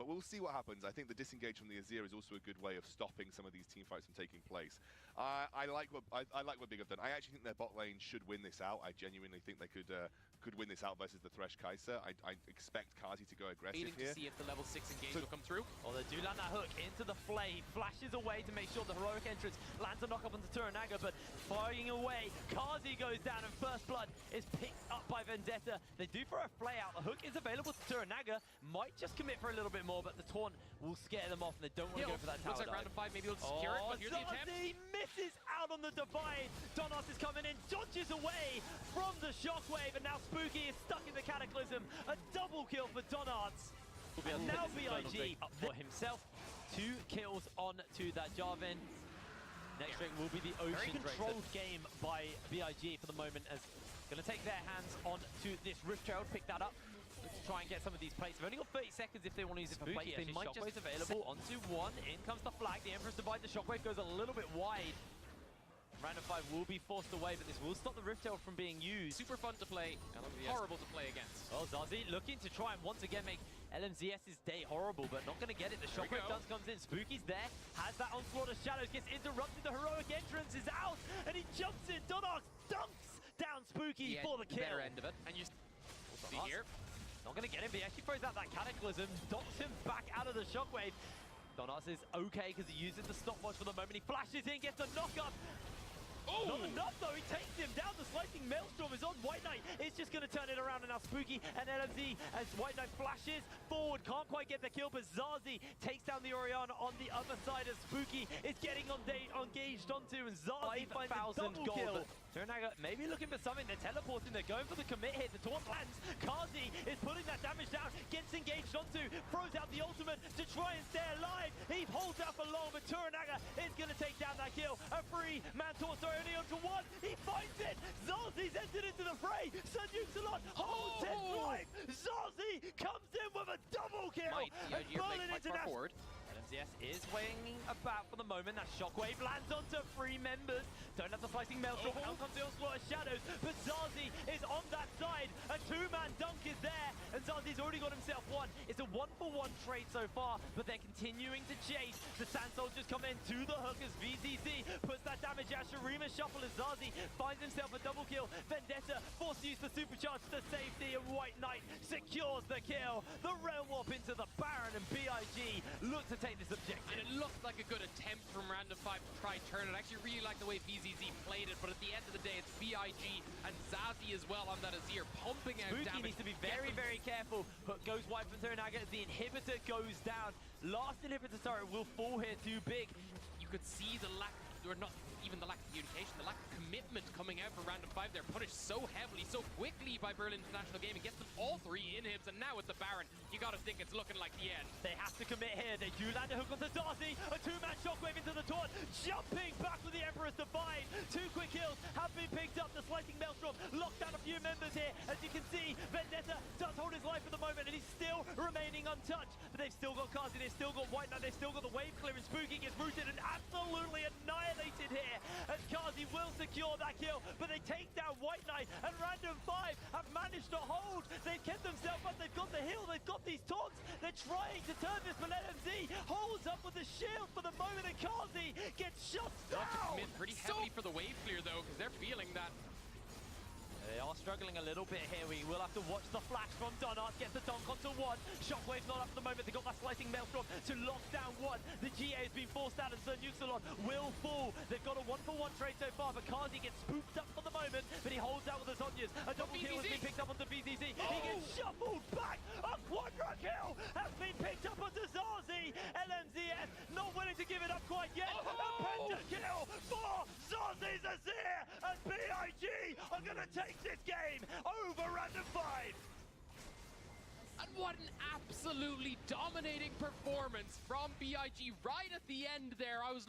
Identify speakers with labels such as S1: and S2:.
S1: we'll see what happens. I think the disengage from the Azir is also a good way of stopping some of these team fights from taking place. I like what Big have done. I actually think their bot lane should win this out. I genuinely think they could win this out versus the Thresh Kai'Sa. I expect Kazi to go aggressive
S2: Waiting
S1: here.
S2: to see if the level 6 engage will come through.
S3: Oh, they do land that hook into the flame, flashes away to make sure the heroic entrance lands a knock up onto Turanaga, but firing away, Kazi goes down and First Blood is picked up by Vendetta. They do throw a flay out, the hook is available to Turanaga, might just commit for a little bit more, but the taunt will scare them off and they don't want to go for that tower
S2: looks like
S3: dive.
S2: round of 5, maybe he'll secure it, but here's the attempt.
S3: He misses out on the divide. Donos is coming in, dodges away from the shockwave, and now Spooky is stuck in the Cataclysm. A double kill for Donos. And now BIG up for himself. 2 kills on to that Jarvan. Next Drake will be the Ocean Drake. Very controlled game by BIG for the moment, as going to take their hands on to this Rift Trail, pick that up. To try and get some of these plates. They've only got 30 seconds if they want to use it for plates. They might just available onto 1. In comes the flag. The Emperor's Divide. The shockwave goes a little bit wide. Random 5 will be forced away, but this will stop the Rift Tail from being used.
S2: Super fun to play, horrible to play against.
S3: Oh, Zazie looking to try and once again make LMZS's day horrible, but not going to get it. The shockwave dance comes in. Spooky's there, has that onslaught of shadows, gets interrupted. The heroic entrance is out, and he jumps in. Donox dunks down Spooky for the kill.
S2: Better end of it, and you see here.
S3: Not going to get him, but he actually throws out that Cataclysm, docks him back out of the shockwave. Donos is okay because he uses the stopwatch for the moment. He flashes in, gets a knock-up.
S2: Oh!
S3: Not enough though, he takes him down. The slicing Maelstrom is on White Knight. It's just going to turn it around, and now Spooky and LMZ as White Knight flashes forward. Can't quite get the kill, but Zazie takes down the Orianna on the other side as Spooky is getting engaged onto, and Zazie finds a double kill. Turanaga maybe looking for something. They're teleporting, they're going for the commit hit. The taunt lands. Kazi is putting that damage down, gets engaged onto, throws out the ultimate to try and stay alive. He holds out for long, but Turanaga is going to take down that kill. A 3-man taunt, only onto 1. He finds it. Zazie's entered into the fray. Sun Yuxalon holds his life. Zazie comes in with a double kill. And Berlin International. LMZS is swinging about for the moment. That shockwave lands onto 3 members. Don't have the slicing Maelstrom. Out comes the onslaught of shadows, but Zazie is on that side. A 2-man dunk is there, and Zazie's already got himself 1. It's a 1-for-1 trade so far, but they're continuing to chase. The Sand Soldiers come in to the hook as VZZ puts that damage out. Shurima shuffle as Zazie finds himself a double kill. Vendetta forced to use the supercharge to safety, and White Knight secures the kill. The Realm Warp into the Baron, and BIG look to take this objective.
S2: And it looked like a good attempt from Random 5 to try turn it. I actually really like the way VZZ played it, but at the end of the day, it's BIG and Zazie as well on that Azir, pumping out damage.
S3: Spooky needs to be very, very careful. Hook goes wide from Turanaga as the inhibitor goes down. Last inhibitor turret will fall here too big.
S2: You could see the lack, or not even the lack of communication, the lack of commitment coming out for Random 5. They're punished so heavily, so quickly by Berlin International Gaming. Gets them all 3 inhibs, and now with the Baron, you gotta think it's looking like the end.
S3: They have to commit here. They do land a hook onto Darcy. A 2-man shockwave into the taunt. Jumping back with the Emperor's Divide. 2 quick kills have been picked up. The slicing Maelstrom locked down a few members here. As you can see, Vendetta does hold his life for the moment, and he's still remaining untouched. But they've still got Kazi, they've still got White Knight, they've still got the wave clearance. Spooky gets rooted and absolutely annihilated here, as Kazi will secure that kill, but they take down White Knight, and Random 5 have managed to hold. They've kept themselves up, they've got the hill, they've got these taunts, they're trying to turn this, but LMZ holds up with the shield for the moment, and Kazi gets shot down.
S2: Pretty heavily for the wave clear though, because they're feeling that.
S3: They are struggling a little bit here. We will have to watch the flash from Donut. Gets the dunk onto 1. Shockwave's not up at the moment. They got that slicing Maelstrom to lock down 1. The GA has been forced out, and Sun Yuxalon will fall. They've got a 1-for-1 trade so far, but Kazi gets spooked up for the moment, but he holds out with the Zonyas. A double kill has been picked up onto VZZ. He gets shuffled back. A quadra kill has been picked up onto Zazie. LMZS not willing to give it up quite yet. A penta kill for Zazie's Azir, and BIG are going to take this game over Random 5.
S2: And what an absolutely dominating performance from BIG right at the end there. I was